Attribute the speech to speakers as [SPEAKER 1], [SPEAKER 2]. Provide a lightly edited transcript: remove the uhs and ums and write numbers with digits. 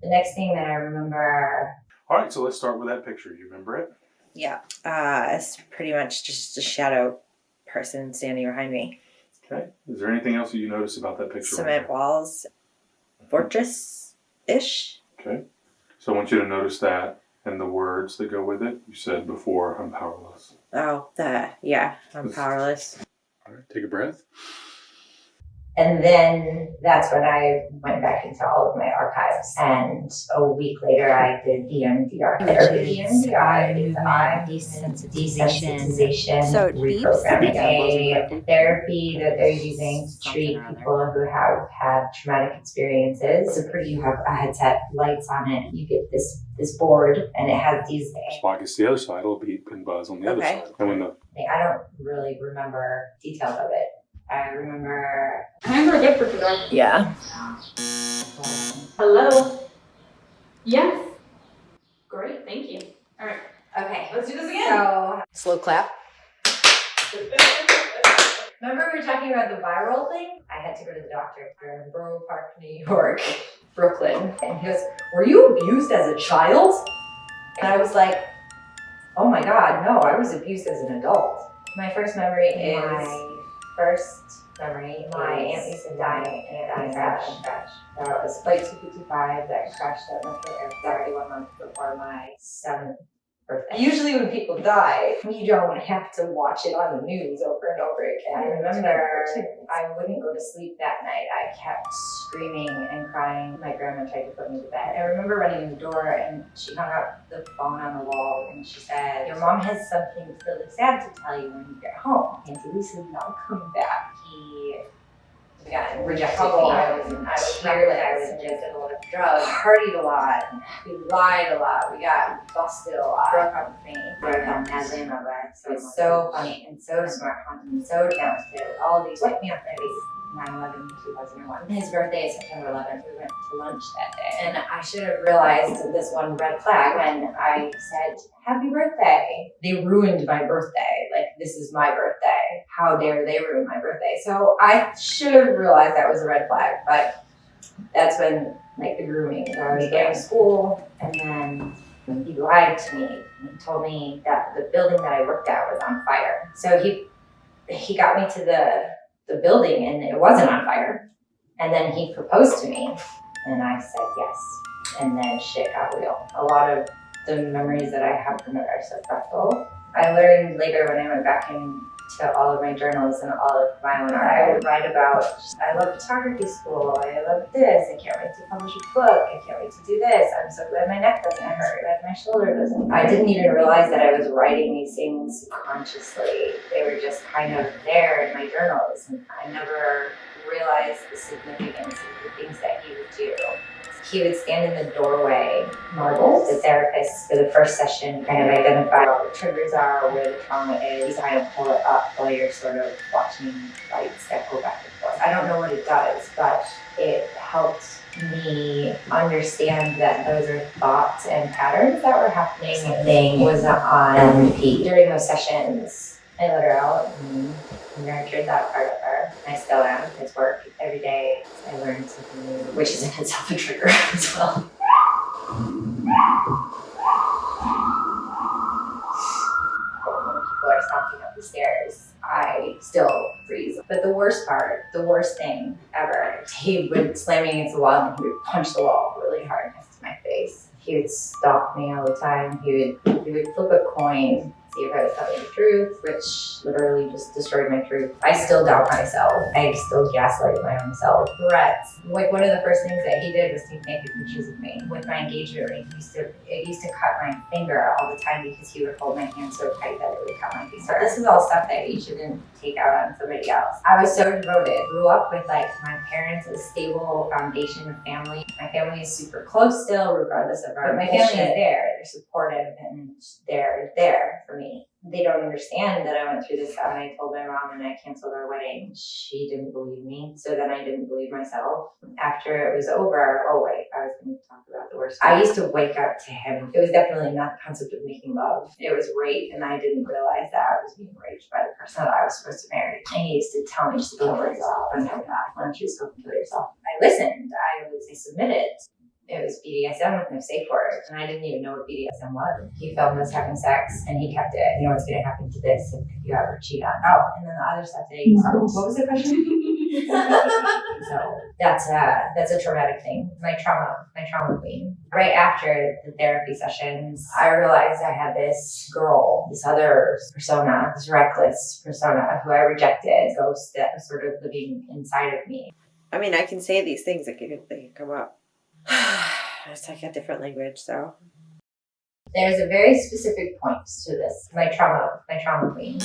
[SPEAKER 1] The next thing that I remember...
[SPEAKER 2] All right, so let's start with that picture. You remember it?
[SPEAKER 3] Yeah. It's pretty much just a shadow person standing behind me.
[SPEAKER 2] Okay. Is there anything else that you notice about that picture?
[SPEAKER 3] Cement walls. Fortress-ish.
[SPEAKER 2] Okay. So I want you to notice that and the words that go with it. You said before, I'm powerless.
[SPEAKER 3] Oh, I'm powerless.
[SPEAKER 2] All right, take a breath.
[SPEAKER 1] And then that's when I went back into all of my archives. And a week later, I did EMDR therapy. EMDR is eye desensitization
[SPEAKER 3] So it
[SPEAKER 1] reprogramming,
[SPEAKER 3] beeps.
[SPEAKER 1] a therapy that they're using to treat people who have had traumatic experiences. So you have a headset, lights on it. You get this board, and it has these.
[SPEAKER 2] Spot gets the other side. It'll beep and buzz on the other side. And when
[SPEAKER 1] I don't really remember details of it. I remember...
[SPEAKER 4] I'm very good for today.
[SPEAKER 3] Yeah.
[SPEAKER 4] Hello? Yes. Great, thank you. All right.
[SPEAKER 1] Okay.
[SPEAKER 4] Let's do this again.
[SPEAKER 1] So,
[SPEAKER 3] Slow clap.
[SPEAKER 1] remember we were talking about the viral thing? I had to go to the doctor in Borough Park, New York, Brooklyn. And he goes, were you abused as a child? And I was like, oh my God, no, I was abused as an adult. My first memory is... my aunt Lisa died in a plane crash. That was flight 255 that crashed at Metro Airport 1 month before my 7th birthday. Usually when people die, you don't have to watch it on the news over and over again. I remember I wouldn't go to sleep that night. I kept screaming and crying. My grandma tried to put me to bed. I remember running in the door and she hung up the phone on the wall and she said, your mom has something really sad to tell you when you get home. Auntie Lisa's not coming back. He got rejected me. I was weird. I was addicted a lot of drugs. Partied a lot. We lied a lot. We got busted a lot. Broke up with me. Broke up madly in my life. So it's so funny and so smart and so talented. All of these swept me up maybe 9/11/2001. His birthday is September 11th. We went to lunch that day. And I should have realized this one red flag when I said, happy birthday. They ruined my birthday. Like, this is my birthday. How dare they ruin my birthday? So I should have realized that was a red flag, but that's when, like, the grooming. So I was going to school, and then he lied to me. He told me that the building that I worked at was on fire. So he got me to the building, and it wasn't on fire. And then he proposed to me, and I said yes. And then shit got real. A lot of the memories that I have from it are so fractal. I learned later when I went back into all of my journals and all of my own art, I would write about, I love photography school, I love this, I can't wait to publish a book, I can't wait to do this, I'm so glad my neck doesn't hurt, that my shoulder doesn't. I didn't even realize that I was writing these things consciously. They were just kind of there in my journals, and I never realized the significance of the things that he would do. He would stand in the doorway, Marbles, the therapist, for the first session, kind of identify what the triggers are, where the trauma is, kind of pull it up while you're sort of watching lights that go back and forth. I don't know what it does, but it helped me understand that those are thoughts and patterns that were happening. Something was on repeat. During those sessions, I let her out and nurtured that part of her. I still am. It's work every day. I learn something new, which is in itself a trigger as well. When people are stomping up the stairs, I still freeze. But the worst part, the worst thing ever, he would slam me against the wall and he would punch the wall really hard next to my face. He would stalk me all the time. He would flip a coin, see if I was telling the truth, which literally just destroyed my truth. I still doubt myself. I still gaslight my own self. Threats. Like, one of the first things that he did was take naked pictures of me. With my engagement ring, it used to cut my finger all the time because he would hold my hand so tight that it would cut my finger. This is all stuff that you shouldn't take out on somebody else. I was so devoted. Grew up with, like, my parents, a stable foundation of family. My family is super close still, regardless of our. But my family is there. They're supportive and they're there for me. They don't understand that I went through this stuff, and I told my mom and I canceled our wedding. She didn't believe me, so then I didn't believe myself. After it was over, I was going to talk about the worst. I used to wake up to him. It was definitely not the concept of making love. It was rape, and I didn't realize that I was being raped by the person that I was supposed to marry. And he used to tell me just to kill yourself. And why don't you just go kill yourself? I listened. I submitted. It was BDSM with no safe word, and I didn't even know what BDSM was. He filmed us having sex, and he kept it. You know what's going to happen to this if you ever cheat on? Oh, and then the other stuff that he what was the question? So that's a traumatic thing. My trauma queen. Right after the therapy sessions, I realized I had this girl, this other persona, this reckless persona who I rejected, ghost that was sort of living inside of me.
[SPEAKER 3] I mean, I can say these things that they can come up. It's like a different language, so.
[SPEAKER 1] There's a very specific point to this. My trauma queen.